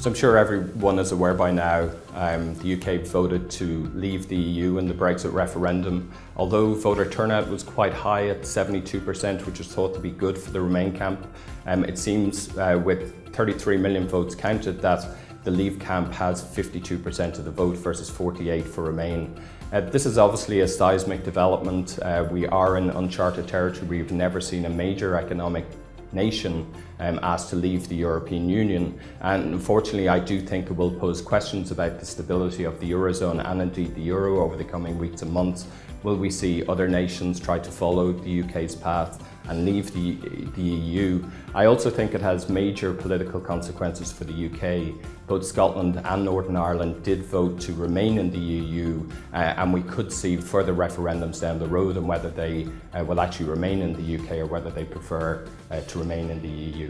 So I'm sure everyone is aware by now, the UK voted to leave the EU in the Brexit referendum. Although voter turnout was quite high at 72%, which was thought to be good for the Remain camp, it seems with 33 million votes counted that the Leave camp has 52% of the vote versus 48% for Remain. This is obviously a seismic development. We are in uncharted territory. We've never seen a major economic nation asked to leave the European Union, and unfortunately I do think it will pose questions about the stability of the Eurozone and indeed the Euro over the coming weeks and months. Will we see other nations try to follow the UK's path and leave the EU? I also think it has major political consequences for the UK. Both Scotland and Northern Ireland did vote to remain in the EU, and we could see further referendums down the road on whether they will actually remain in the UK or whether they prefer to remain in the EU.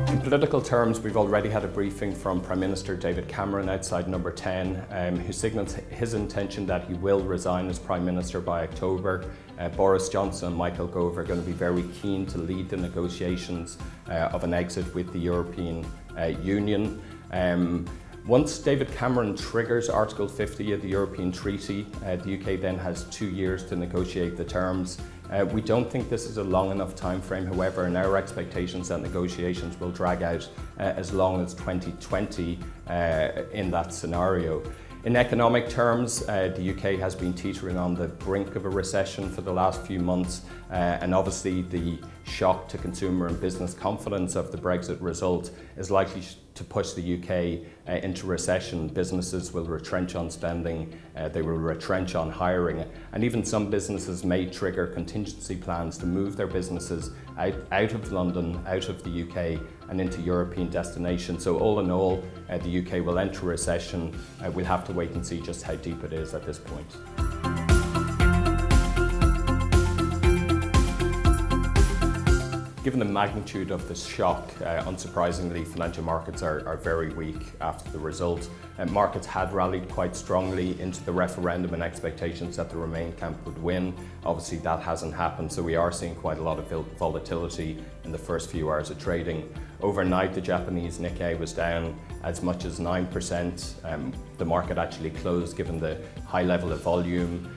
In political terms, we've already had a briefing from Prime Minister David Cameron outside Number 10, who signals his intention that he will resign as Prime Minister by October. Boris Johnson and Michael Gove are going to be very keen to lead the negotiations of an exit with the European Union. Once David Cameron triggers Article 50 of the European Treaty, the UK then has 2 years to negotiate the terms. We don't think this is a long enough time frame, however, and our expectations that negotiations will drag out as long as 2020 in that scenario. In economic terms, the UK has been teetering on the brink of a recession for the last few months, and obviously the shock to consumer and business confidence of the Brexit result is likely to push the UK into recession. Businesses will retrench on spending, they will retrench on hiring, and even some businesses may trigger contingency plans to move their businesses out of London, out of the UK and into European destinations. So all in all, the UK will enter recession. We'll have to wait and see just how deep it is at this point. Given the magnitude of this shock, unsurprisingly, financial markets are very weak after the result. Markets had rallied quite strongly into the referendum and expectations that the Remain camp would win. Obviously that hasn't happened, so we are seeing quite a lot of volatility in the first few hours of trading. Overnight, the Japanese Nikkei was down as much as 9%. The market actually closed given the high level of volume.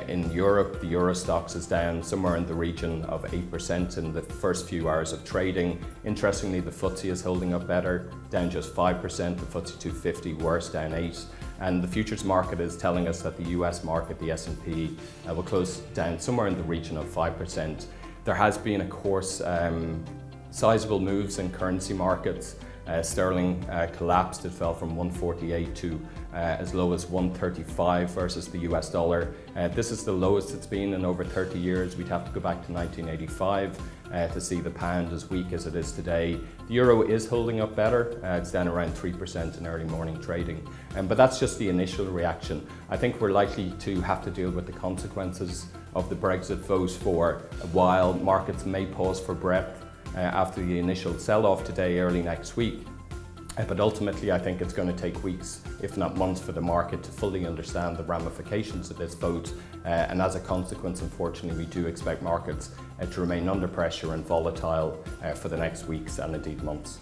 In Europe, the Euro Stoxx is down somewhere in the region of 8% in the first few hours of trading. Interestingly, the FTSE is holding up better, down just 5%, the FTSE 250 worse, down 8%. And the futures market is telling us that the US market, the S&P, will close down somewhere in the region of 5%. There has been, of course, sizable moves in currency markets. Sterling collapsed. It fell from 148 to as low as 135 versus the US dollar. This is the lowest it's been in over 30 years. We'd have to go back to 1985 to see the pound as weak as it is today. The euro is holding up better. It's down around 3% in early morning trading. But that's just the initial reaction. I think we're likely to have to deal with the consequences of the Brexit vote for a while. Markets may pause for breath after the initial sell-off today, early next week. But ultimately, I think it's going to take weeks, if not months, for the market to fully understand the ramifications of this vote. And as a consequence, unfortunately, we do expect markets to remain under pressure and volatile for the next weeks and indeed months.